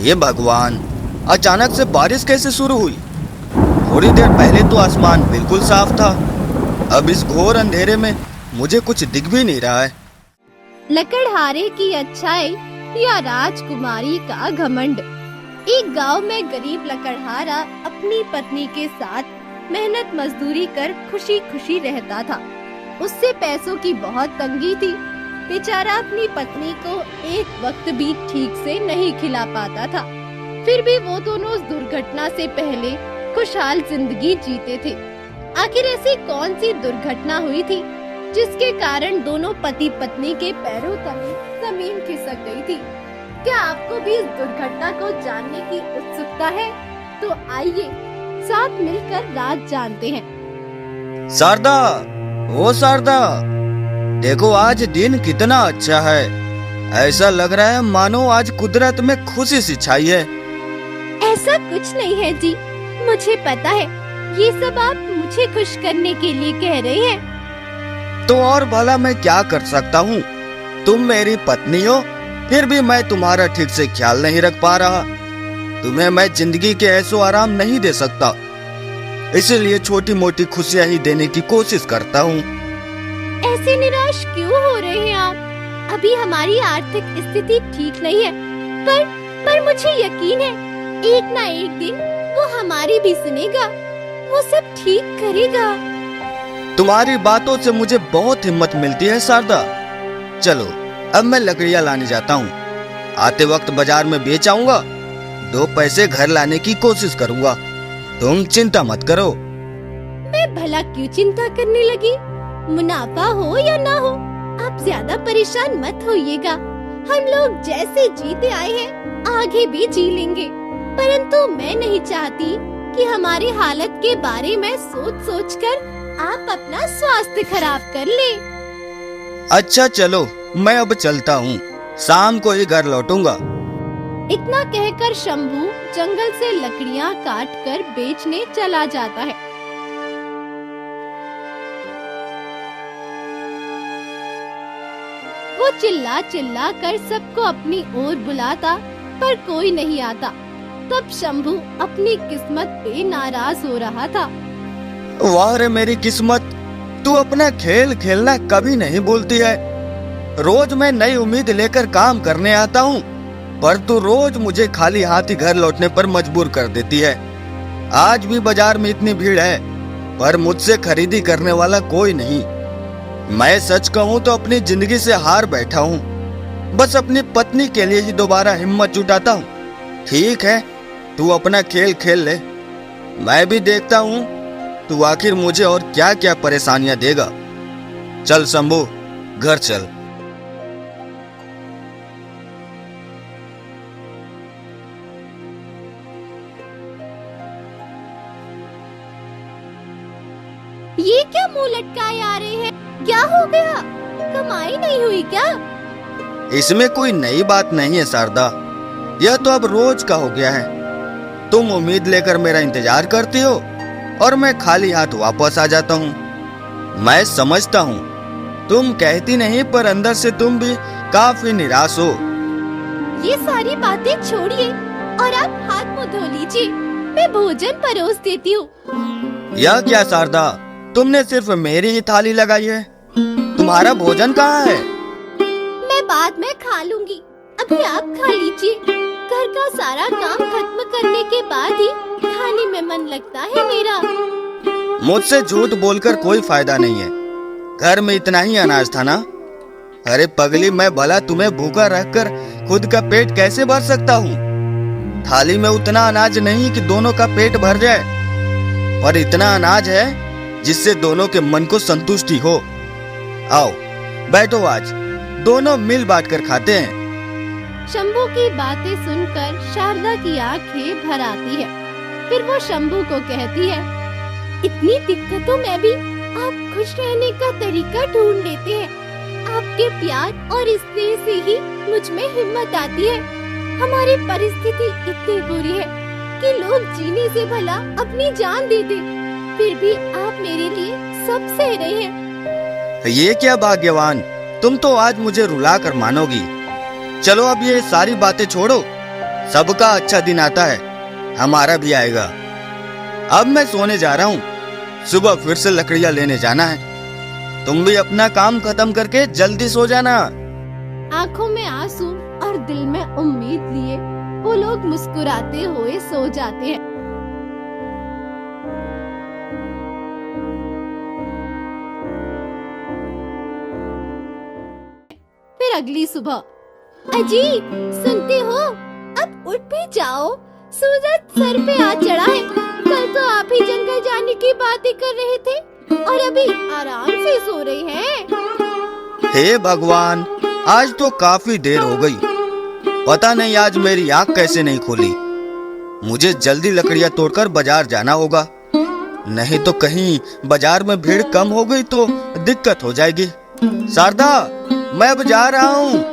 ये भगवान, अचानक से बारिश कैसे शुरू हुई? थोड़ी देर पहले तो आसमान बिल्कुल साफ था। अब इस घोर अंधेरे में मुझे कुछ दिख भी नहीं रहा है। लकड़हारे की अच्छाई या राजकुमारी का घमंड। एक गांव में गरीब लकड़हारा अपनी पत्नी के साथ मेहनत मजदूरी कर खुशी खुशी रहता था। उससे पैसों की बहुत तंगी थी। बेचारा अपनी पत्नी को एक वक्त भी ठीक से नहीं खिला पाता था। फिर भी वो दोनों उस दुर्घटना से पहले खुशहाल जिंदगी जीते थे। आखिर ऐसी कौन सी दुर्घटना हुई थी जिसके कारण दोनों पति पत्नी के पैरों तले जमीन खिसक गई थी? क्या आपको भी इस दुर्घटना को जानने की उत्सुकता है? तो आइए साथ मिलकर राज जानते हैं। शारदा, ओ शारदा, देखो आज दिन कितना अच्छा है। ऐसा लग रहा है मानो आज कुदरत में खुशी सी छाई है। ऐसा कुछ नहीं है जी, मुझे पता है ये सब आप मुझे खुश करने के लिए कह रहे हैं। तो और भला मैं क्या कर सकता हूँ? तुम मेरी पत्नी हो, फिर भी मैं तुम्हारा ठीक से ख्याल नहीं रख पा रहा। तुम्हें मैं जिंदगी के ऐसो आराम नहीं दे सकता, इसीलिए छोटी मोटी खुशियाँ ही देने की कोशिश करता हूँ। ऐसे निराश क्यों हो रहे हैं आप? अभी हमारी आर्थिक स्थिति ठीक नहीं है, पर मुझे यकीन है एक ना एक दिन वो हमारी भी सुनेगा, वो सब ठीक करेगा। तुम्हारी बातों से मुझे बहुत हिम्मत मिलती है शारदा। चलो अब मैं लकड़ियाँ लाने जाता हूँ। आते वक्त बाजार में बेच आऊंगा, 2 पैसे घर लाने की कोशिश करूंगा। तुम चिंता मत करो। मैं भला क्यों चिंता करने लगी? मुनाफा हो या ना हो, आप ज्यादा परेशान मत होइएगा। हम लोग जैसे जीते आए हैं आगे भी जी लेंगे। परंतु मैं नहीं चाहती कि हमारी हालत के बारे में सोच कर आप अपना स्वास्थ्य खराब कर ले। अच्छा चलो, मैं अब चलता हूँ, शाम को ही घर लौटूंगा। इतना कहकर शंभू जंगल से लकड़ियाँ काट कर बेचने चला जाता है। वो चिल्ला चिल्ला कर सबको अपनी ओर बुलाता, पर कोई नहीं आता। तब शंभू अपनी किस्मत पे नाराज हो रहा था। वाह रे मेरी किस्मत, तू अपना खेल खेलना कभी नहीं भूलती है। रोज मैं नई उम्मीद लेकर काम करने आता हूँ, पर तू रोज मुझे खाली हाथ ही घर लौटने पर मजबूर कर देती है। आज भी बाजार में इतनी भीड़ है, पर मुझसे खरीदी करने वाला कोई नहीं। मैं सच कहूँ तो अपनी जिंदगी से हार बैठा हूँ। बस अपनी पत्नी के लिए ही दोबारा हिम्मत जुटाता हूँ। ठीक है, तू अपना खेल खेल ले, मैं भी देखता हूँ तू आखिर मुझे और क्या क्या परेशानियां देगा। चल शंभू, घर चल। ये क्या मुंह लटकाए आ रहे हैं? क्या हो गया? कमाई नहीं हुई क्या? इसमें कोई नई बात नहीं है शारदा, यह तो अब रोज का हो गया है। तुम उम्मीद लेकर मेरा इंतजार करती हो और मैं खाली हाथ वापस आ जाता हूँ। मैं समझता हूँ तुम कहती नहीं, पर अंदर से तुम भी काफी निराश हो। ये सारी बातें छोड़िए और आप हाथ मुंह धो लीजिए, मैं भोजन परोस देती हूँ। यह क्या शारदा, तुमने सिर्फ मेरी ही थाली लगाई है, तुम्हारा भोजन कहाँ है? मैं बाद में खा लूंगी, अभी आप खा लीजिए। घर का सारा काम खत्म करने के बाद ही खाने में मन लगता है मेरा। मुझसे झूठ बोलकर कोई फायदा नहीं है, घर में इतना ही अनाज था ना। अरे पगली, मैं भला तुम्हें भूखा रखकर खुद का पेट कैसे भर सकता हूँ? थाली में उतना अनाज नहीं कि दोनों का पेट भर जाए, पर इतना अनाज है जिससे दोनों के मन को संतुष्टि हो। आओ बैठो, आज दोनों मिल बांट कर खाते हैं। शंभू की बातें सुनकर शारदा की आंखें भर आती है। फिर वो शंभू को कहती है, इतनी दिक्कतों में भी आप खुश रहने का तरीका ढूंढ लेते हैं। आपके प्यार और स्नेह से ही मुझ में हिम्मत आती है। हमारी परिस्थिति इतनी बुरी है कि लोग जीने से भला अपनी जान दे दे, फिर भी आप मेरे लिए सब सह रहे हैं। ये क्या भाग्यवान, तुम तो आज मुझे रुला कर मानोगी। चलो अब ये सारी बातें छोड़ो, सबका अच्छा दिन आता है, हमारा भी आएगा। अब मैं सोने जा रहा हूँ, सुबह फिर से लकड़ियाँ लेने जाना है। तुम भी अपना काम खत्म करके जल्दी सो जाना। आंखों में आंसू और दिल में उम्मीद लिए वो लोग मुस्कुराते हुए सो जाते हैं। फिर अगली सुबह, अजी सुनते हो, अब उठ भी जाओ, सूरज सर पे आ चढ़ा है। कल तो आप ही जंगल जाने की बातें कर रहे थे और अभी आराम से सो रहे हैं। हे भगवान, आज तो काफी देर हो गई। पता नहीं आज मेरी आँख कैसे नहीं खुली। मुझे जल्दी लकड़ियाँ तोड़कर बाजार जाना होगा, नहीं तो कहीं बाजार में भीड़ कम हो गई तो दिक्कत हो जाएगी। शारदा, मैं अब जा रहा हूँ।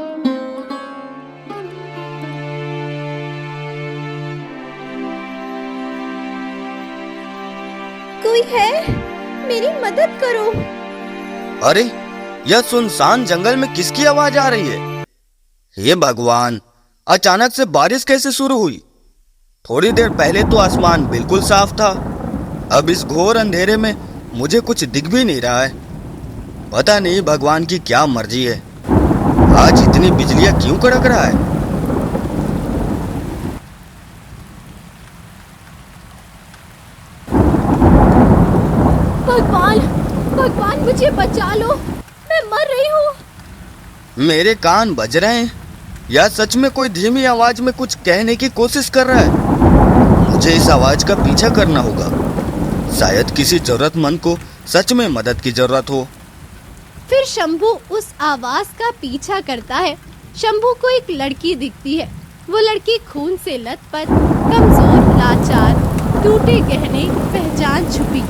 कोई है? मेरी मदद करो। अरे, यह सुनसान जंगल में किसकी आवाज आ रही है? हे भगवान, अचानक से बारिश कैसे शुरू हुई? थोड़ी देर पहले तो आसमान बिल्कुल साफ था, अब इस घोर अंधेरे में मुझे कुछ दिख भी नहीं रहा है। पता नहीं भगवान की क्या मर्जी है, आज इतनी बिजलियां क्यों कड़क रहा है? भगवान, भगवान मुझे बचा लो, मैं मर रही हूँ। मेरे कान बज रहे हैं, या सच में कोई धीमी आवाज में कुछ कहने की कोशिश कर रहा है? मुझे इस आवाज का पीछा करना होगा, शायद किसी जरूरतमंद को सच में मदद की जरूरत हो। फिर शंभू उस आवाज का पीछा करता है। शंभू को एक लड़की दिखती है। वो लड़की खून से लथपथ, कमजोर, लाचार, टूटे गहने, पहचान छुपी,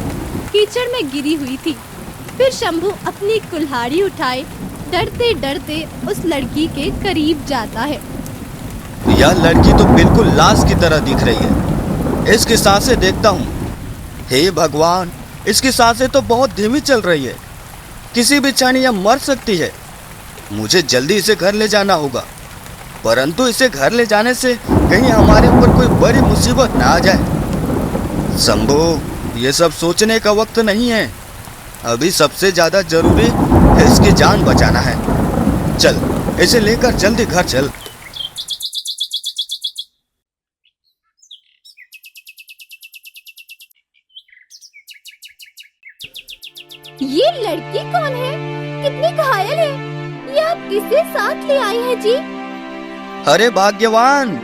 कीचड़ में गिरी हुई थी। फिर शंभू अपनी कुल्हाड़ी उठाए डरते डरते उस लड़की के करीब जाता है। यह लड़की तो बिल्कुल लाश की तरह दिख रही है। इसकी सांसें देखता हूँ, हे भगवान, इसकी सांसें तो बहुत धीमी चल रही है। किसी भी क्षण यह मर सकती है। मुझे जल्दी इसे घर ले जाना होगा, परंतु इसे घर ले जाने से कहीं हमारे ऊपर कोई बड़ी मुसीबत ना आ जाए। शंभू, ये सब सोचने का वक्त नहीं है। अभी सबसे ज्यादा जरूरी है इसकी जान बचाना है। चल, इसे लेकर जल्दी घर चल। ये लड़की कौन है? कितनी घायल है? ये आप किसे साथ ले आए हैं जी? अरे भाग्यवान,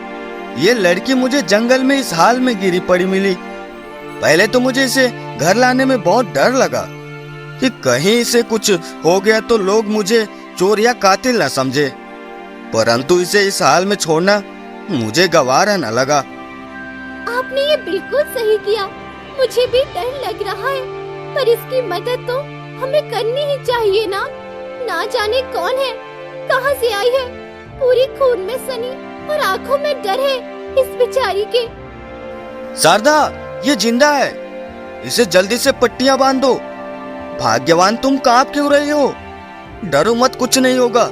ये लड़की मुझे जंगल में इस हाल में गिरी पड़ी मिली। पहले तो मुझे इसे घर लाने में बहुत डर लगा कि कहीं इसे कुछ हो गया तो लोग मुझे चोर या कातिल न समझे, परंतु इसे इस हाल में छोड़ना मुझे गवारा न लगा। आपने ये बिल्कुल सही किया। मुझे भी डर लग रहा है, पर इसकी मदद तो हमें करनी ही चाहिए ना। ना जाने कौन है, कहां से आई है, पूरी खून में सनी और आंखों में डर है इस बेचारी के। शारदा, ये जिंदा है, इसे जल्दी से पट्टियां बांध दो। भाग्यवान, तुम कांप क्यों रही हो? डरो मत, कुछ नहीं होगा,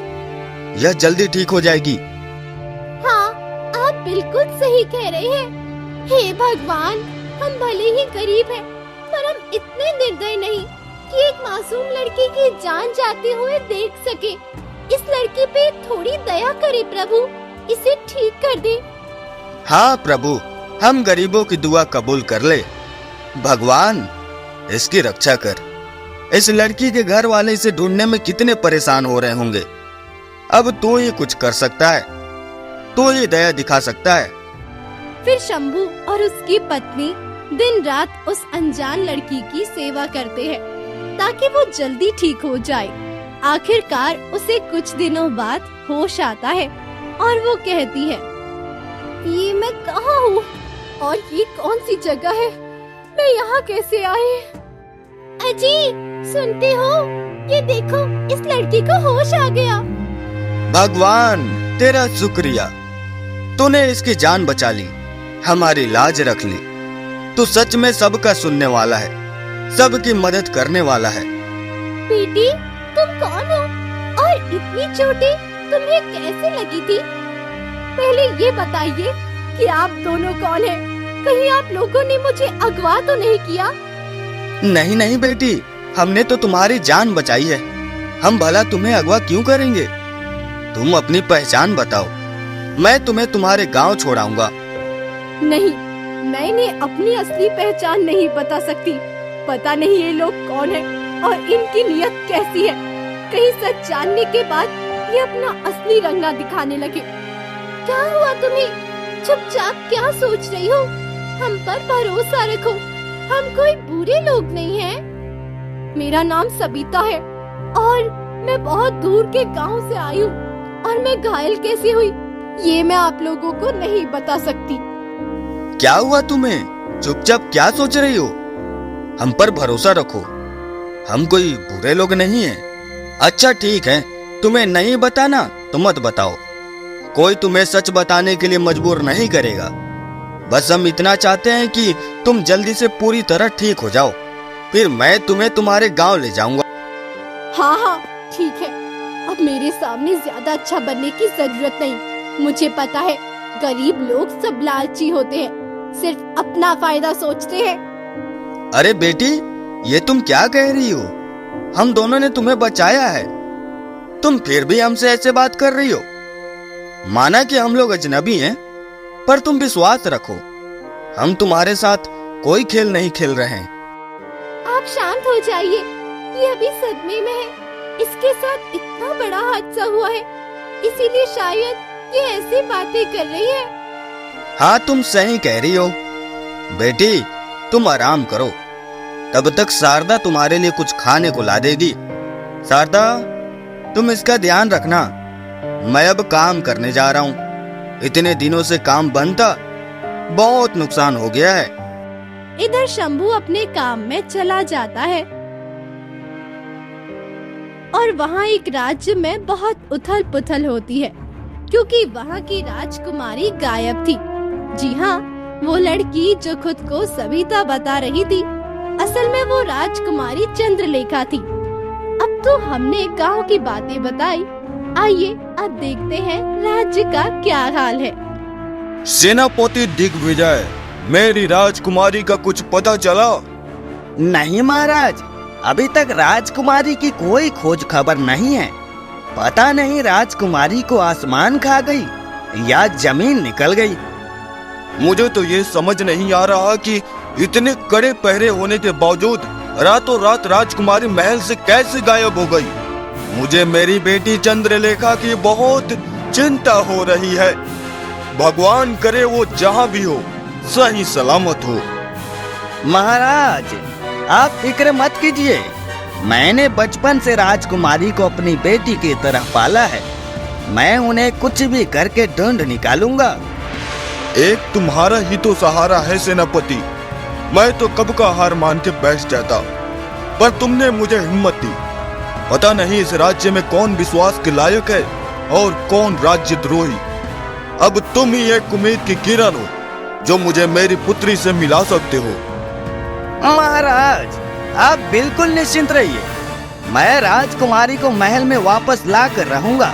यह जल्दी ठीक हो जाएगी। हाँ, आप बिल्कुल सही कह रहे हैं। हे भगवान, हम भले ही गरीब हैं, पर हम इतने निर्दयी नहीं कि एक मासूम लड़की की जान जाते हुए देख सके। इस लड़की पे थोड़ी दया करे प्रभु, इसे ठीक कर दे। हाँ प्रभु, हम गरीबों की दुआ कबूल कर ले। भगवान, इसकी रक्षा कर। इस लड़की के घर वाले इसे ढूंढने में कितने परेशान हो रहे होंगे। अब तू ही कुछ कर सकता है, तू ही दया दिखा सकता है। फिर शंभू और उसकी पत्नी दिन रात उस अनजान लड़की की सेवा करते हैं ताकि वो जल्दी ठीक हो जाए। आखिरकार उसे कुछ दिनों बाद होश आता है और वो कहती है, ये मैं कहाँ हूँ और ये कौन सी जगह है? मैं यहाँ कैसे आई? अजी सुनते हो, ये देखो, इस लड़की को होश आ गया। भगवान तेरा शुक्रिया, तूने इसकी जान बचा ली, हमारी लाज रख ली। तू सच में सबका सुनने वाला है, सबकी मदद करने वाला है। बेटी, तुम कौन हो और इतनी चोटें तुम्हें कैसे लगी थी? पहले ये बताइए कि आप दोनों कौन हैं? कहीं आप लोगों ने मुझे अगवा तो नहीं किया? नहीं नहीं बेटी, हमने तो तुम्हारी जान बचाई है। हम भला तुम्हें अगवा क्यों करेंगे? तुम अपनी पहचान बताओ, मैं तुम्हें तुम्हारे गांव छोड़ाऊंगा। नहीं, मैं इन्हें अपनी असली पहचान नहीं बता सकती। पता नहीं ये लोग कौन हैं और इनकी नीयत कैसी है। कहीं सच जानने के बाद ये अपना असली रंग ना दिखाने लगे। क्या हुआ तुम्हें? चुपचाप क्या सोच रही हो? हम पर भरोसा रखो, हम कोई बुरे लोग नहीं हैं। मेरा नाम सबिता है और मैं बहुत दूर के गांव से आई हूँ। और मैं घायल कैसे हुई ये मैं आप लोगों को नहीं बता सकती। क्या हुआ तुम्हें? चुपचाप क्या सोच रही हो? हम पर भरोसा रखो, हम कोई बुरे लोग नहीं हैं। अच्छा ठीक है, तुम्हें नहीं बताना तो मत बताओ। कोई तुम्हें सच बताने के लिए मजबूर नहीं करेगा। बस हम इतना चाहते हैं कि तुम जल्दी से पूरी तरह ठीक हो जाओ, फिर मैं तुम्हें तुम्हारे गांव ले जाऊंगा। हाँ हाँ ठीक है, अब मेरे सामने ज्यादा अच्छा बनने की जरूरत नहीं। मुझे पता है गरीब लोग सब लालची होते हैं, सिर्फ अपना फायदा सोचते हैं। अरे बेटी, ये तुम क्या कह रही हो? हम दोनों ने तुम्हें बचाया है, तुम फिर भी हमसे ऐसे बात कर रही हो। माना कि हम लोग अजनबी हैं, पर तुम विश्वास रखो, हम तुम्हारे साथ कोई खेल नहीं खेल रहे हैं। आप शांत हो जाइए, ये अभी सदमे में है। इसके साथ इतना बड़ा हादसा हुआ है, इसीलिए शायद ये ऐसी बातें कर रही है। हाँ तुम सही कह रही हो। बेटी तुम आराम करो, तब तक शारदा तुम्हारे लिए कुछ खाने को ला देगी। शारदा तुम इसका ध्यान रखना, मैं अब काम करने जा रहा हूँ। इतने दिनों से काम बंद था, बहुत नुकसान हो गया है। इधर शंभू अपने काम में चला जाता है और वहाँ एक राज्य में बहुत उथल पुथल होती है, क्योंकि वहाँ की राजकुमारी गायब थी। जी हाँ, वो लड़की जो खुद को सविता बता रही थी, असल में वो राजकुमारी चंद्रलेखा थी। अब तो हमने गांव की बातें बताई, आइए अब देखते हैं राज्य का क्या हाल है। सेनापति दिग्विजय, मेरी राजकुमारी का कुछ पता चला? नहीं महाराज, अभी तक राजकुमारी की कोई खोज खबर नहीं है। पता नहीं राजकुमारी को आसमान खा गई या जमीन निकल गई। मुझे तो ये समझ नहीं आ रहा कि इतने कड़े पहरे होने के बावजूद रातों रात राजकुमारी महल से कैसे गायब हो गई। मुझे मेरी बेटी चंद्रलेखा की बहुत चिंता हो रही है। भगवान करे वो जहाँ भी हो सही सलामत हो। महाराज आप फिक्र मत कीजिए, मैंने बचपन से राजकुमारी को अपनी बेटी की तरह पाला है। मैं उन्हें कुछ भी करके ढूंढ निकालूंगा। एक तुम्हारा ही तो सहारा है सेनापति। मैं तो कब का हार मान के बैठ जाता, पर तुमने मुझे हिम्मत दी। पता नहीं इस राज्य में कौन विश्वास के लायक है और कौन राज्य द्रोही। अब तुम ही एक उम्मीद की किरण हो जो मुझे मेरी पुत्री से मिला सकते हो। महाराज आप बिल्कुल निश्चिंत रहिए, मैं राजकुमारी को महल में वापस ला कर रहूंगा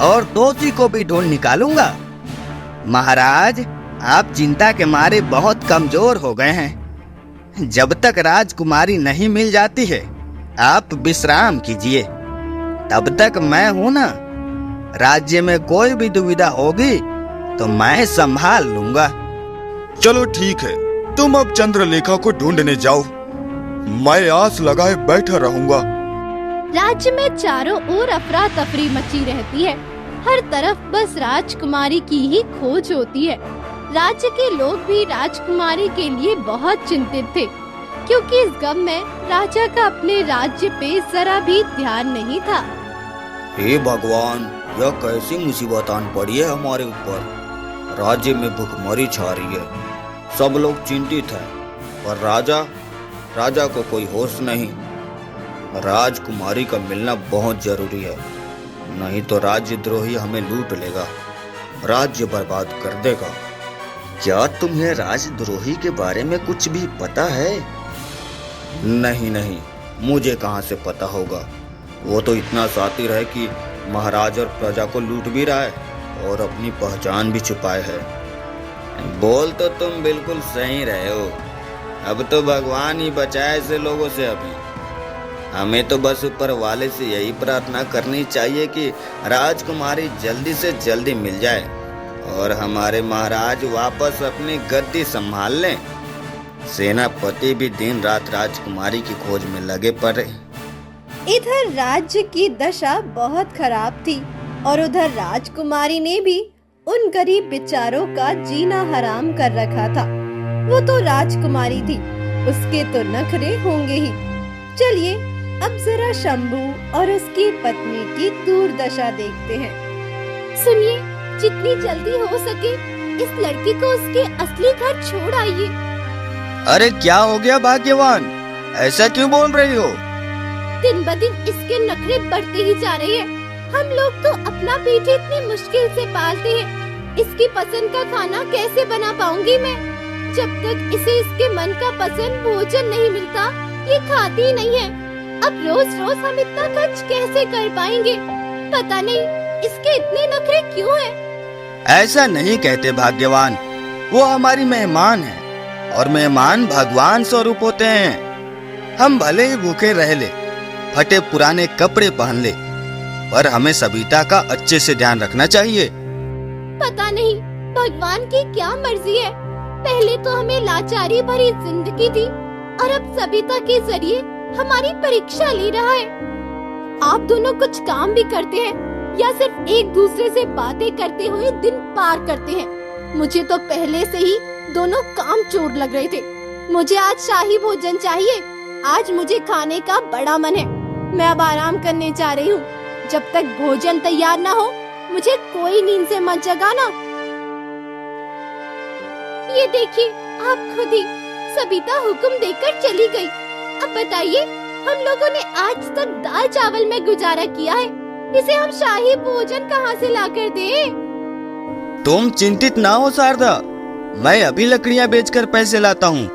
और दोषी को भी ढूंढ निकालूंगा। महाराज आप चिंता के मारे बहुत कमजोर हो गए हैं। जब तक राजकुमारी नहीं मिल जाती है आप विश्राम कीजिए, तब तक मैं हूं ना। राज्य में कोई भी दुविधा होगी तो मैं संभाल लूंगा। चलो ठीक है, तुम अब चंद्रलेखा को ढूंढने जाओ, मैं आस लगाए बैठा रहूंगा। राज्य में चारों ओर अफरा तफरी मची रहती है। हर तरफ बस राजकुमारी की ही खोज होती है। राज्य के लोग भी राजकुमारी के लिए बहुत चिंतित थे, क्योंकि इस गम में राजा का अपने राज्य पे जरा भी ध्यान नहीं था। हे भगवान, यह कैसी मुसीबत आन पड़ी है हमारे ऊपर। राज्य में भुखमरी छा रही है, सब लोग चिंतित हैं, पर राजा को कोई होश नहीं। राजकुमारी का मिलना बहुत जरूरी है, नहीं तो राज्यद्रोही हमें लूट लेगा, राज्य बर्बाद कर देगा। क्या तुम्हें राजद्रोही के बारे में कुछ भी पता है? नहीं, मुझे कहाँ से पता होगा। वो तो इतना शातिर है कि महाराज और प्रजा को लूट भी रहा है और अपनी पहचान भी छुपाए है। बोल तो तुम बिल्कुल सही रहे हो। अब तो भगवान ही बचाए ऐसे लोगों से। अभी हमें तो बस ऊपर वाले से यही प्रार्थना करनी चाहिए कि राजकुमारी जल्दी से जल्दी मिल जाए और हमारे महाराज वापस अपनी गद्दी संभाल लें। सेनापति भी दिन रात राजकुमारी की खोज में लगे पड़े। इधर राज्य की दशा बहुत खराब थी और उधर राजकुमारी ने भी उन गरीब बेचारों का जीना हराम कर रखा था। वो तो राजकुमारी थी, उसके तो नखरे होंगे ही। चलिए अब जरा शंभू और उसकी पत्नी की दुर्दशा देखते हैं। सुनिए, जितनी जल्दी हो सके इस लड़की को उसके असली घर छोड़ आइए। अरे क्या हो गया भाग्यवान, ऐसा क्यों बोल रही हो? दिन ब दिन इसके नखरे बढ़ते ही जा रहे हैं। हम लोग तो अपना पेट इतनी मुश्किल से पालते हैं, इसकी पसंद का खाना कैसे बना पाऊंगी मैं? जब तक इसे इसके मन का पसंद भोजन नहीं मिलता, ये खाती ही नहीं है। अब रोज रोज हम इतना खर्च कैसे कर पाएंगे? पता नहीं इसके इतने नखरे क्यों हैं? ऐसा नहीं कहते भाग्यवान, वो हमारी मेहमान है और मेहमान भगवान स्वरूप होते हैं। हम भले ही भूखे रह ले, फटे पुराने कपड़े पहन ले, पर हमें सविता का अच्छे से ध्यान रखना चाहिए। पता नहीं भगवान की क्या मर्जी है। पहले तो हमें लाचारी भरी जिंदगी दी और अब सविता के जरिए हमारी परीक्षा ले रहा है। आप दोनों कुछ काम भी करते हैं या सिर्फ एक दूसरे से बातें करते हुए दिन पार करते हैं? मुझे तो पहले से ही दोनों काम चोर लग रहे थे। मुझे आज शाही भोजन चाहिए। आज मुझे खाने का बड़ा मन है। मैं अब आराम करने जा रही हूँ। जब तक भोजन तैयार न हो मुझे कोई नींद से मत जगाना। ये देखिए, आप खुद ही, सविता हुक्म देकर चली गई। अब बताइए, हम लोगों ने आज तक दाल चावल में गुजारा किया है, इसे हम शाही भोजन कहाँ से लाकर दें? तुम चिंतित ना हो शारदा, मैं अभी लकड़ियाँ बेचकर पैसे लाता हूँ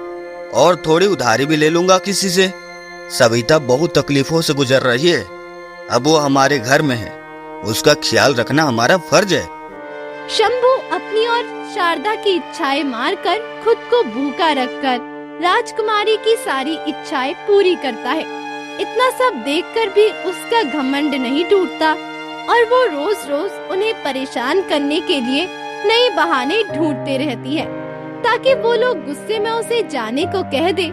और थोड़ी उधारी भी ले लूंगा किसी से। सविता बहुत तकलीफों से गुजर रही है, अब वो हमारे घर में है, उसका ख्याल रखना हमारा फर्ज है। शंभू अपनी और शारदा की इच्छाएं मारकर खुद को भूखा रखकर राजकुमारी की सारी इच्छाएं पूरी करता है। इतना सब देखकर भी उसका घमंड नहीं टूटता और वो रोज रोज उन्हें परेशान करने के लिए नए बहाने ढूंढते रहती है ताकि वो लोग गुस्से में उसे जाने को कह दे।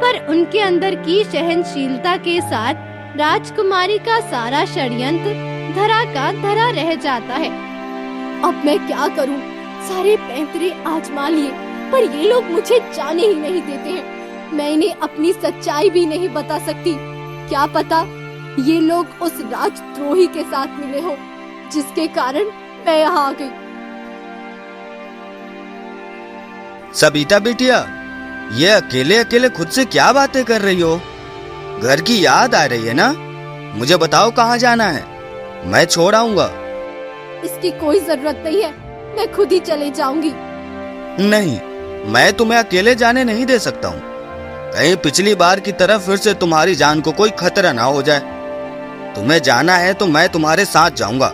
पर उनके अंदर की सहनशीलता के साथ राजकुमारी का सारा षड्यंत्र धरा का धरा रह जाता है। अब मैं क्या करूं? सारे पैंतरे आजमा लिए पर ये लोग मुझे जाने ही नहीं देते हैं। मैं इन्हें अपनी सच्चाई भी नहीं बता सकती। क्या पता ये लोग उस राजद्रोही के साथ मिले हो जिसके कारण मैं यहाँ आ गई। सविता बेटिया, ये अकेले अकेले खुद से क्या बातें कर रही हो? घर की याद आ रही है ना? मुझे बताओ कहाँ जाना है, मैं छोड़ आऊंगा। इसकी कोई जरूरत नहीं है, मैं खुद ही चले जाऊंगी। नहीं, मैं तुम्हें अकेले जाने नहीं दे सकता हूँ। कहीं पिछली बार की तरह फिर से तुम्हारी जान को कोई खतरा ना हो जाए। तुम्हें जाना है तो मैं तुम्हारे साथ जाऊंगा।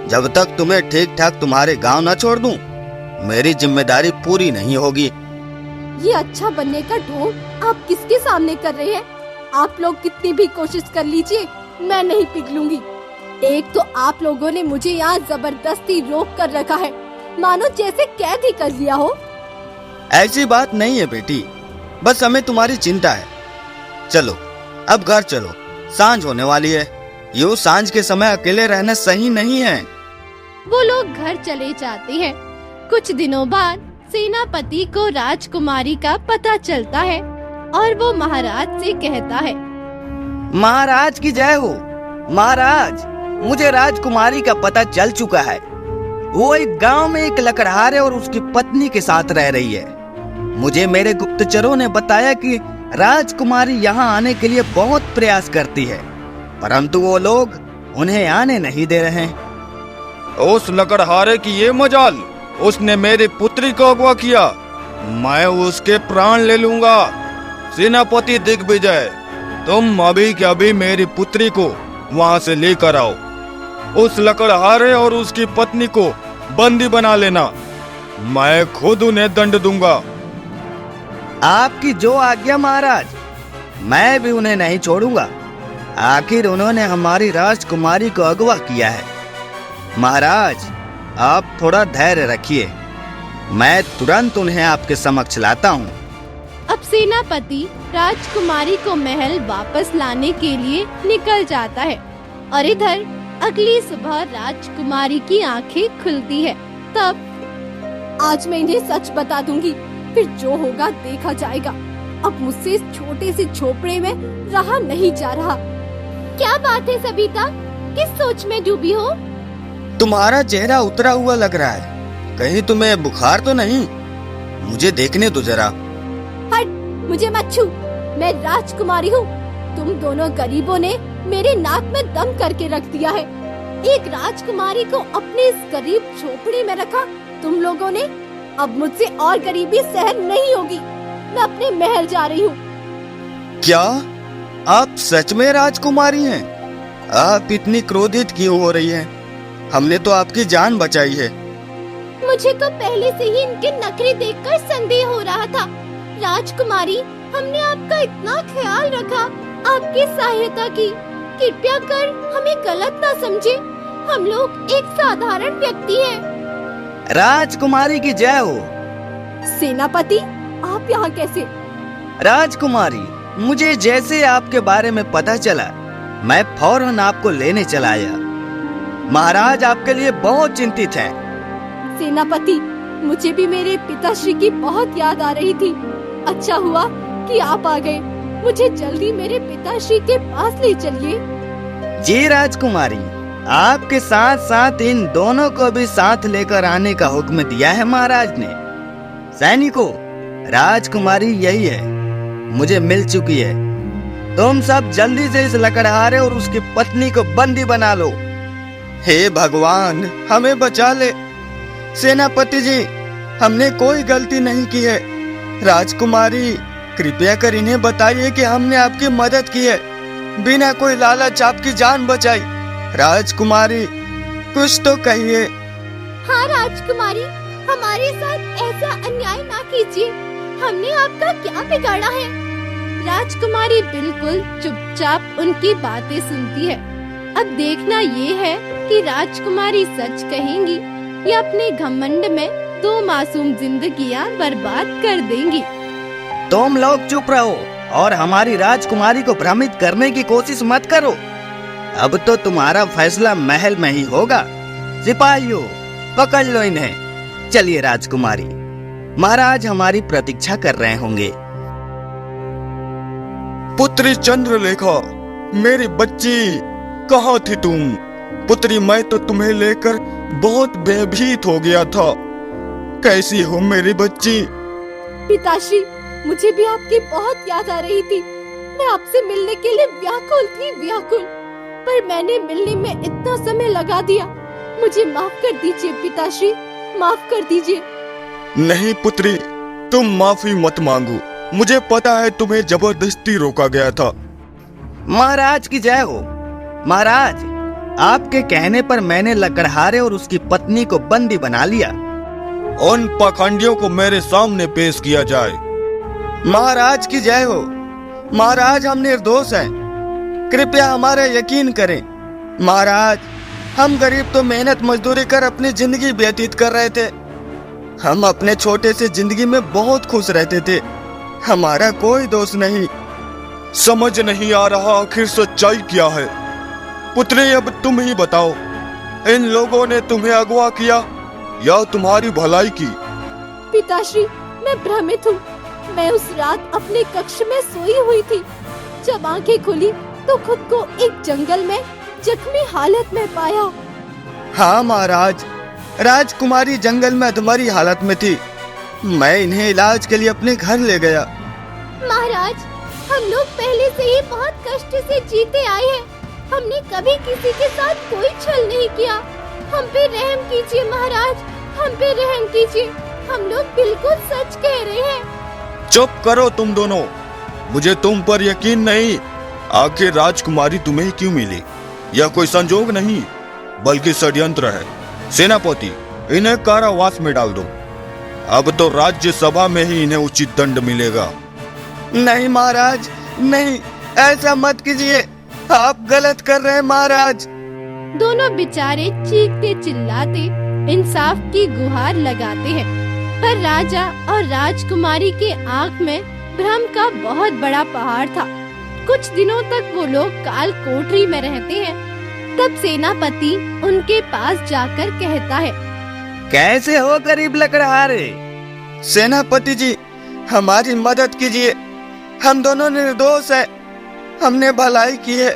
जब तक तुम्हें ठीक ठाक तुम्हारे गांव न छोड़ दूं, मेरी जिम्मेदारी पूरी नहीं होगी। ये अच्छा बनने का ढोंग आप किसके सामने कर रहे हैं? आप लोग कितनी भी कोशिश कर लीजिए, मैं नहीं पिघलूंगी। एक तो आप लोगों ने मुझे यहाँ जबरदस्ती रोक कर रखा है, मानो जैसे कैद ही कर लिया हो। ऐसी बात नहीं है बेटी, बस हमें तुम्हारी चिंता है। चलो अब घर चलो, सांझ होने वाली है। यूँ सांझ के समय अकेले रहना सही नहीं है। वो लोग घर चले जाते हैं। कुछ दिनों बाद सेनापति को राजकुमारी का पता चलता है और वो महाराज से कहता है, महाराज की जय हो। महाराज, मुझे राजकुमारी का पता चल चुका है। वो एक गांव में एक लकड़हारे और उसकी पत्नी के साथ रह रही है। मुझे मेरे गुप्तचरों ने बताया कि राजकुमारी यहाँ आने के लिए बहुत प्रयास करती है, परंतु वो लोग उन्हें आने नहीं दे रहे हैं। उस लकड़हारे की ये मजाल, उसने मेरी पुत्री को अगवा किया। मैं उसके प्राण ले लूंगा। सेनापति दिग्विजय, तुम अभी के अभी मेरी पुत्री को वहां से लेकर आओ। उस लकड़हारे और उसकी पत्नी को बंदी बना लेना। मैं खुद उन्हें दंड दूंगा। आपकी जो आज्ञा महाराज, मैं भी उन्हें नहीं छोड़ूंगा। आखिर उन्होंने हमारी राजकुमारी को अगवा किया है। महाराज, आप थोड़ा धैर्य रखिए, मैं तुरंत उन्हें आपके समक्ष लाता हूँ। अब सेनापति राजकुमारी को महल वापस लाने के लिए निकल जाता है और इधर अगली सुबह राजकुमारी की आंखें खुलती है। तब आज मैं इन्हें सच बता दूंगी, फिर जो होगा देखा जाएगा। अब मुझसे इस छोटे से झोपड़े में रहा नहीं जा रहा। क्या बात है सबीता, किस सोच में डूबी हो? तुम्हारा चेहरा उतरा हुआ लग रहा है, कहीं तुम्हें बुखार तो नहीं? मुझे देखने दो जरा। हट, मुझे मत छू, मैं राजकुमारी हूँ। तुम दोनों गरीबों ने मेरे नाक में दम करके रख दिया है। एक राजकुमारी को अपने इस गरीब झोपड़ी में रखा तुम लोगों ने। अब मुझसे और गरीबी सहन नहीं होगी। मैं अपने महल जा रही हूँ। क्या आप सच में राजकुमारी हैं? आप इतनी क्रोधित क्यों हो रही हैं? हमने तो आपकी जान बचाई है। मुझे तो पहले से ही इनके नखरे देखकर संदेह हो रहा था। राजकुमारी, हमने आपका इतना ख्याल रखा, आपकी सहायता की। कृपया कर हमें गलत ना समझे, हम लोग एक साधारण व्यक्ति हैं। राजकुमारी की जय हो। सेनापति, आप यहाँ कैसे? राजकुमारी, मुझे जैसे आपके बारे में पता चला, मैं फौरन आपको लेने चला आया। महाराज आपके लिए बहुत चिंतित हैं। सेनापति, मुझे भी मेरे पिताश्री की बहुत याद आ रही थी। अच्छा हुआ कि आप आ गए। मुझे जल्दी मेरे पिताश्री के पास ले चलिए। जी राजकुमारी, आपके साथ साथ इन दोनों को भी साथ लेकर आने का हुक्म दिया है महाराज ने। सैनिकों, राजकुमारी यही है, मुझे मिल चुकी है। तुम सब जल्दी से इस लकड़हारे और उसकी पत्नी को बंदी बना लो। हे भगवान, हमें बचा ले। सेनापति जी, हमने कोई गलती नहीं की है। राजकुमारी, कृपया कर इन्हें बताइए कि हमने आपकी मदद की है, बिना कोई लालच आपकी जान बचाई। राजकुमारी, कुछ तो कहिए। हाँ राजकुमारी, हमारे साथ ऐसा अन्याय ना कीजिए। हमने आपका क्या बिगाड़ा है? राजकुमारी बिल्कुल चुपचाप उनकी बातें सुनती है। अब देखना ये है कि राजकुमारी सच कहेंगी या अपने घमंड में दो मासूम जिंदगियां बर्बाद कर देंगी। तुम लोग चुप रहो और हमारी राजकुमारी को भ्रमित करने की कोशिश मत करो। अब तो तुम्हारा फैसला महल में ही होगा। सिपाहियों, पकड़ लो इन्हें। चलिए राजकुमारी, महाराज हमारी प्रतीक्षा कर रहे होंगे। पुत्री चंद्रलेखा, मेरी बच्ची, कहाँ थी तुम? पुत्री, मैं तो तुम्हें लेकर बहुत भयभीत हो गया था। कैसी हो मेरी बच्ची? पिताश्री, मुझे भी आपकी बहुत याद आ रही थी। मैं आपसे मिलने के लिए व्याकुल थी, व्याकुल। पर मैंने मिलने में इतना समय लगा दिया। मुझे माफ कर दीजिए पिताश्री, माफ कर दीजिए। नहीं पुत्री, तुम माफी मत मांगो। मुझे पता है तुम्हें जबरदस्ती रोका गया था। महाराज की जय हो। महाराज, आपके कहने पर मैंने लकड़हारे और उसकी पत्नी को बंदी बना लिया। उन पाखंडियों को मेरे सामने पेश किया जाए। महाराज की जय हो। महाराज, हम निर्दोष हैं, कृपया हमारा यकीन करें। महाराज, हम गरीब तो मेहनत मजदूरी कर अपनी जिंदगी व्यतीत कर रहे थे। हम अपने छोटे से जिंदगी में बहुत खुश रहते थे। हमारा कोई दोष नहीं। समझ नहीं आ रहा आखिर सच्चाई क्या है। पुत्री, अब तुम ही बताओ, इन लोगों ने तुम्हें अगवा किया या तुम्हारी भलाई की? पिताश्री, मैं भ्रमित हूँ। मैं उस रात अपने कक्ष में सोई हुई थी। जब आंखें खुली तो खुद को एक जंगल में जख्मी हालत में पाया। हाँ महाराज, राजकुमारी जंगल में अधमरी हालत में थी। मैं इन्हें इलाज के लिए अपने घर ले गया। महाराज, हम लोग पहले से ही बहुत कष्ट से जीते आए हैं। हमने कभी किसी के साथ कोई छल नहीं किया। हम पे रहम कीजिए महाराज, हम पे रहम कीजिए। हम लोग बिल्कुल सच कह रहे हैं। चुप करो तुम दोनों, मुझे तुम पर यकीन नहीं। आखिर राजकुमारी तुम्हें क्यों मिली? यह कोई संजोग नहीं बल्कि षड्यंत्र है। सेनापति, इन्हें कारावास में डाल दो। अब तो राज्यसभा में ही इन्हें उचित दंड मिलेगा। नहीं महाराज, नहीं, ऐसा मत कीजिए, आप गलत कर रहे हैं महाराज। दोनों बेचारे चीखते चिल्लाते इंसाफ की गुहार लगाते हैं, पर राजा और राजकुमारी के आंख में भ्रम का बहुत बड़ा पहाड़ था। कुछ दिनों तक वो लोग काल कोठरी में रहते हैं। तब सेनापति उनके पास जाकर कहता है, कैसे हो गरीब लकड़हारे? सेनापति जी, हमारी मदद कीजिए, हम दोनों निर्दोष हैं, हमने भलाई की है,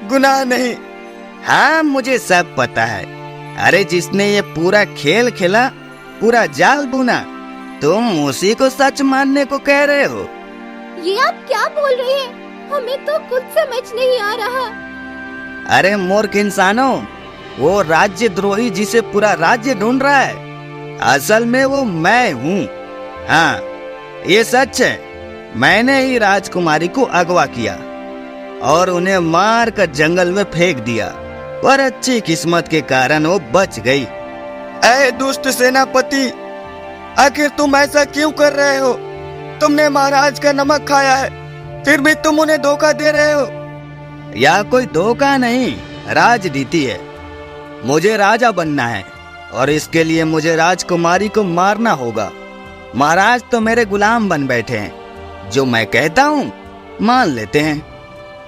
गुनाह नहीं। हाँ, मुझे सब पता है। अरे जिसने ये पूरा खेल खेला, पूरा जाल बुना, तुम उसी को सच मानने को कह रहे हो। ये आप क्या बोल रहे हैं? हमें तो कुछ समझ नहीं आ रहा। अरे मूर्ख इंसानों, वो राज्यद्रोही जिसे पूरा राज्य ढूंढ रहा है, असल में वो मैं हूँ। हाँ, ये सच है, मैंने ही राजकुमारी को अगवा किया और उन्हें मार कर जंगल में फेंक दिया, पर अच्छी किस्मत के कारण वो बच गई। ऐ दुष्ट सेनापति, आखिर तुम ऐसा क्यों कर रहे हो? तुमने महाराज का नमक खाया है, फिर भी तुम उन्हें धोखा दे रहे हो। या कोई धोखा नहीं, राजनीति है। मुझे राजा बनना है और इसके लिए मुझे राजकुमारी को मारना होगा। महाराज तो मेरे गुलाम बन बैठे हैं, जो मैं कहता हूँ मान लेते हैं,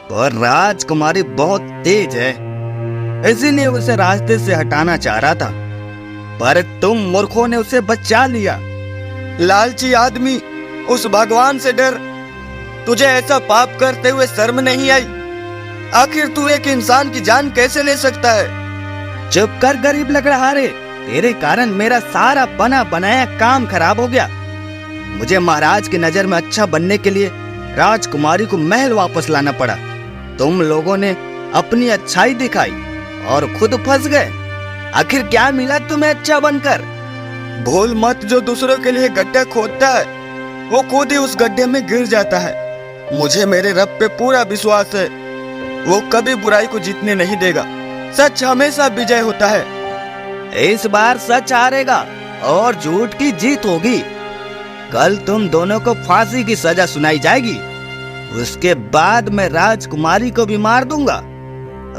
पर राजकुमारी बहुत तेज है, इसीलिए उसे रास्ते से हटाना चाह रहा था, पर तुम मूर्खों ने उसे बचा लिया। लालची आदमी, उस भगवान से डर। तुझे ऐसा पाप करते हुए शर्म नहीं आई? आखिर तू एक इंसान की जान कैसे ले सकता है? चुप कर गरीब लकड़हारे, तेरे कारण मेरा सारा बना बनाया काम खराब हो गया। मुझे महाराज की नजर में अच्छा बनने के लिए राजकुमारी को महल वापस लाना पड़ा। तुम लोगों ने अपनी अच्छाई दिखाई और खुद फंस गए। आखिर क्या मिला तुम्हें अच्छा बनकर? भूल मत, जो दूसरों के लिए गड्ढा खोदता है वो खुद ही उस गड्ढे में गिर जाता है। मुझे मेरे रब पे पूरा विश्वास है, वो कभी बुराई को जीतने नहीं देगा। सच हमेशा विजय होता है। इस बार सच हारेगा और झूठ की जीत होगी। कल तुम दोनों को फांसी की सजा सुनाई जाएगी, उसके बाद मैं राजकुमारी को भी मार दूंगा।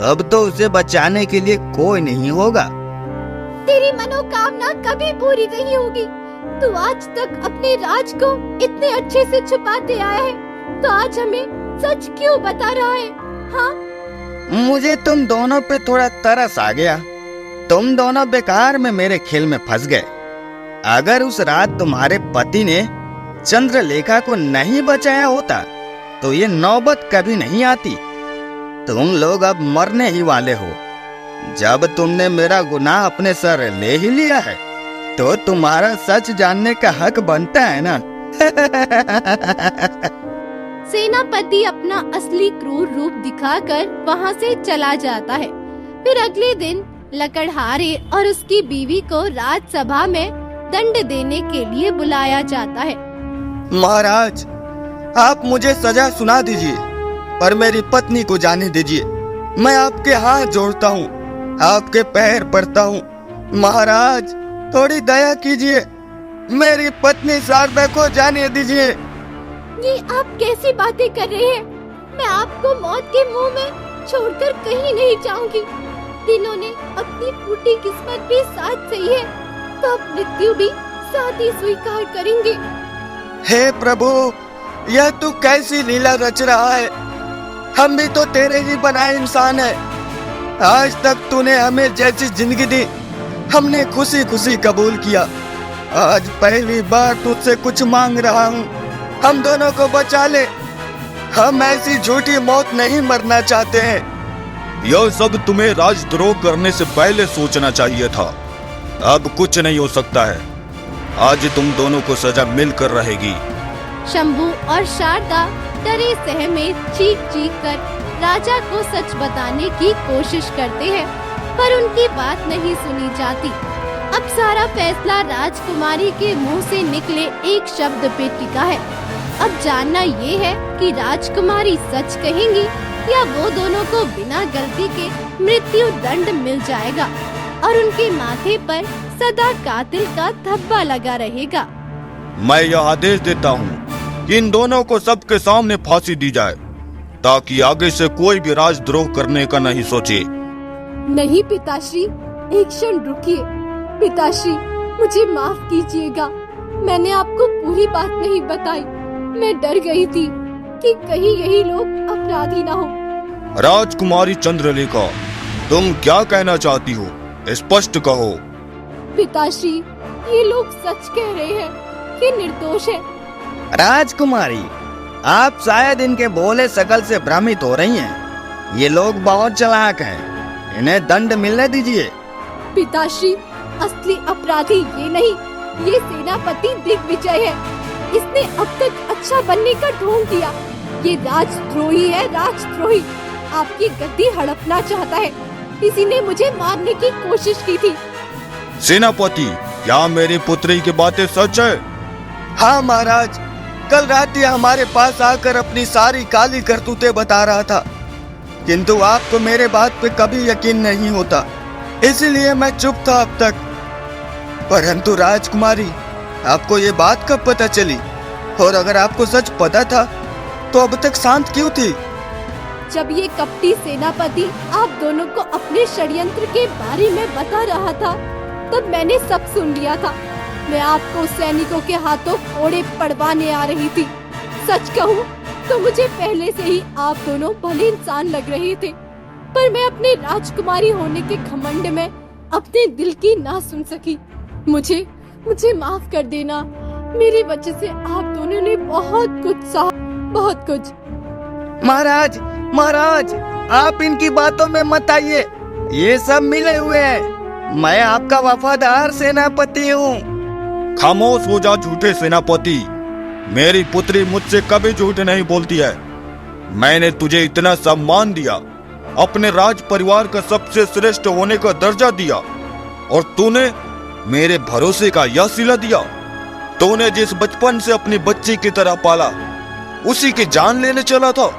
अब तो उसे बचाने के लिए कोई नहीं होगा। तेरी मनोकामना कभी पूरी नहीं होगी। तू आज तक अपने राज को इतने अच्छे से छुपाते आया है, तो आज हमें सच क्यों बता रहा है? हाँ, मुझे तुम दोनों पे थोड़ा तरस आ गया। तुम दोनों बेकार में मेरे खेल में फंस गए। अगर उस रात तुम्हारे पति ने चंद्रलेखा को नहीं बचाया होता तो ये नौबत कभी नहीं आती। तुम लोग अब मरने ही वाले हो। जब तुमने मेरा गुनाह अपने सर ले ही लिया है तो तुम्हारा सच जानने का हक बनता है ना। सेनापति अपना असली क्रूर रूप दिखाकर वहाँ से चला जाता है। फिर अगले दिन लकड़हारे और उसकी बीवी को राजसभा में दंड देने के लिए बुलाया जाता है। महाराज, आप मुझे सजा सुना दीजिए, पर मेरी पत्नी को जाने दीजिए। मैं आपके हाथ जोड़ता हूँ, आपके पैर पड़ता हूँ। महाराज, थोड़ी दया कीजिए, मेरी पत्नी शारदा को जाने दीजिए। ये आप कैसी बातें कर रहे हैं? मैं आपको मौत के मुंह में छोड़कर कहीं नहीं जाऊंगी। तीनों ने अपनी फूटी किस्मत भी साथ सही है, तो अब मृत्यु भी साथ ही स्वीकार करेंगे। हे प्रभु, यह तू कैसी लीला रच रहा है? हम भी तो तेरे ही बनाए इंसान हैं। आज तक तूने हमें जैसी जिंदगी दी, हमने खुशी खुशी कबूल किया। आज पहली बार तुझसे कुछ मांग रहा हूँ, हम दोनों को बचा ले। हम ऐसी झूठी मौत नहीं मरना चाहते हैं। यह सब तुम्हें राजद्रोह करने से पहले सोचना चाहिए था। अब कुछ नहीं हो सकता है, आज तुम दोनों को सजा मिलकर रहेगी। शंभू और शारदा डरे सहमे चीख चीख कर राजा को सच बताने की कोशिश करते हैं, पर उनकी बात नहीं सुनी जाती। अब सारा फैसला राजकुमारी के मुंह से निकले एक शब्द पे टिका है। अब जानना ये है कि राजकुमारी सच कहेंगी या वो दोनों को बिना गलती के मृत्यु दंड मिल जाएगा और उनके माथे पर सदा कातिल का धब्बा लगा रहेगा। मैं यह आदेश देता हूँ कि इन दोनों को सबके सामने फांसी दी जाए, ताकि आगे से कोई भी राजद्रोह करने का नहीं सोचे। नहीं पिताश्री, एक क्षण रुकिए। पिताश्री, मुझे माफ कीजिएगा, मैंने आपको पूरी बात नहीं बताई। मैं डर गई थी कि कहीं यही लोग अपराधी ना हो। राजकुमारी चंद्रलेखा, तुम क्या कहना चाहती हो? स्पष्ट कहो। पिताश्री, ये लोग सच कह रहे हैं कि निर्दोष है। राजकुमारी, आप शायद इनके बोले शकल से भ्रमित हो रही हैं। ये लोग बहुत चालाक हैं, इन्हें दंड मिलने दीजिए। पिताश्री, असली अपराधी ये नहीं, ये सेनापति दिग्विजय है। इसने अब तक अच्छा बनने का ढोंग किया। ये राजद्रोही है, राजद्रोही। आपकी गद्दी हड़पना चाहता है। इसी ने मुझे मारने की कोशिश की थी। सेनापति, क्या मेरी पुत्री की बातें सच है? हाँ महाराज, कल रात ये हमारे पास आकर अपनी सारी काली करतूतें बता रहा था, किंतु आपको मेरे बात पे कभी यकीन नहीं होता, इसीलिए मैं चुप था अब तक। परंतु राजकुमारी, आपको ये बात कब पता चली? और अगर आपको सच पता था तो अब तक शांत क्यों थी? जब ये कपटी सेनापति आप दोनों को अपने षड्यंत्र के बारे में बता रहा था, तब मैंने सब सुन लिया था। मैं आपको सैनिकों के हाथों कोड़े पड़वाने आ रही थी। सच कहूँ तो मुझे पहले से ही आप दोनों भले इंसान लग रहे थे, पर मैं अपने राजकुमारी होने के घमंड में अपने दिल की ना सुन सकी। मुझे माफ कर देना। मेरी वजह से आप दोनों ने बहुत कुछ सहा, बहुत कुछ। महाराज, महाराज, आप इनकी बातों में मत आइए, ये सब मिले हुए हैं। मैं आपका वफादार सेनापति हूँ। खामोश हो जा झूठे सेनापति। मेरी पुत्री मुझसे कभी झूठ नहीं बोलती है। मैंने तुझे इतना सम्मान दिया, अपने राज परिवार का सबसे श्रेष्ठ होने का दर्जा दिया, और तूने मेरे भरोसे का यह सिला दिया। तूने जिस बचपन से अपनी बच्ची की तरह पाला, उसी की जान लेने चला था।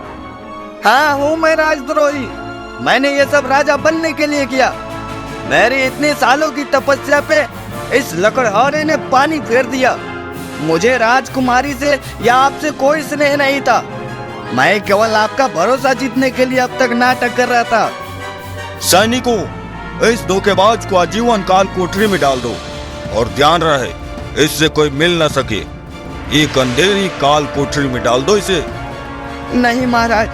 हाँ, हूँ मैं राजद्रोही। मैंने ये सब राजा बनने के लिए किया। मेरी इतने सालों की तपस्या पे इस लकड़हारे ने पानी फेर दिया। मुझे राजकुमारी से या आपसे कोई स्नेह नहीं था। मैं केवल आपका भरोसा जीतने के लिए अब तक नाटक कर रहा था। सैनिकों, इस धोखेबाज को आजीवन काल कोठरी में डाल दो, और ध्यान रहे इससे कोई मिल न सके। एक अंधेरी काल कोठरी में डाल दो इसे। नहीं महाराज,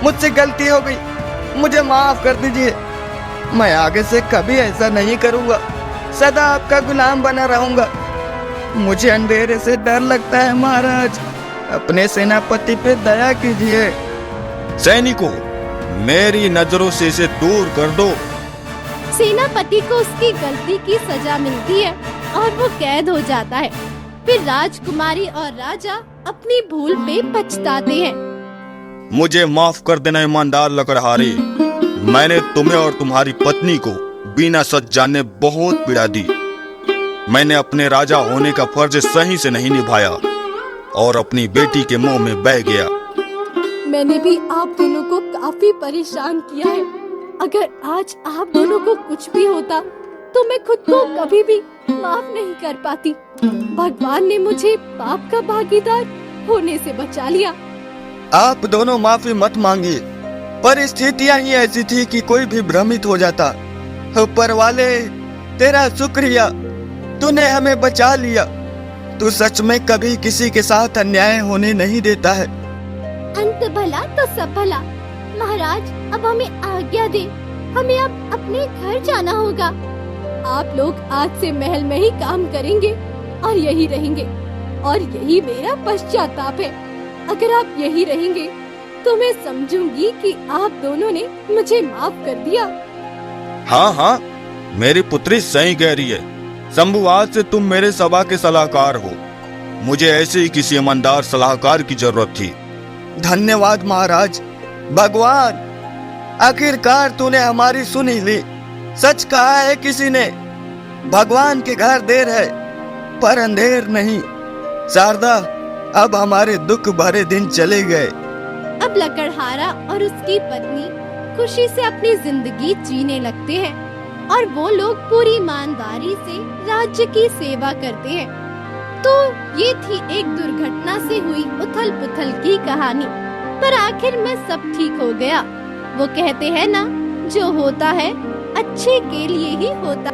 मुझसे गलती हो गई, मुझे माफ कर दीजिए। मैं आगे से कभी ऐसा नहीं करूंगा, सदा आपका गुलाम बना रहूंगा। मुझे अंधेरे से डर लगता है महाराज, अपने सेनापति पे दया कीजिए। सैनिकों, मेरी नजरों से इसे दूर कर दो। सेनापति को उसकी गलती की सजा मिलती है और वो कैद हो जाता है। फिर राजकुमारी और राजा अपनी भूल पे पछताते हैं। मुझे माफ कर देना ईमानदार लकड़हारे। मैंने तुम्हें और तुम्हारी पत्नी को बिना सच जाने बहुत पीड़ा दी। मैंने अपने राजा होने का फर्ज सही से नहीं निभाया और अपनी बेटी के मुंह में बह गया। मैंने भी आप दोनों को काफी परेशान किया है। अगर आज आप दोनों को कुछ भी होता तो मैं खुद को कभी भी माफ नहीं कर पाती। भगवान ने मुझे पाप का भागीदार होने से बचा लिया। आप दोनों माफी मत मांगिए, परिस्थितियां ही ऐसी थी कि कोई भी भ्रमित हो जाता। ऊपर वाले, तेरा शुक्रिया, तूने हमें बचा लिया। तू सच में कभी किसी के साथ अन्याय होने नहीं देता है। अंत भला तो सब भला। महाराज, अब हमें आज्ञा दे, हमें अब अपने घर जाना होगा। आप लोग आज से महल में ही काम करेंगे और यही रहेंगे, और यही मेरा पश्चाताप है। अगर आप यही रहेंगे तो मैं समझूंगी कि आप दोनों ने मुझे माफ कर दिया। हाँ हाँ, मेरी पुत्री सही कह रही है। शंभु, आज से तुम मेरे सभा के सलाहकार हो। मुझे ऐसे ही किसी ईमानदार सलाहकार की जरूरत थी। धन्यवाद महाराज। भगवान, आखिरकार तूने हमारी सुनी ली। सच कहा है किसी ने, भगवान के घर देर है पर अंधेर नहीं। शारदा, अब हमारे दुख भरे दिन चले गए। अब लकड़हारा और उसकी पत्नी खुशी से अपनी जिंदगी जीने लगते हैं और वो लोग पूरी ईमानदारी से राज्य की सेवा करते हैं। तो ये थी एक दुर्घटना से हुई उथल पुथल की कहानी, पर आखिर में सब ठीक हो गया। वो कहते हैं ना, जो होता है अच्छे के लिए ही होता।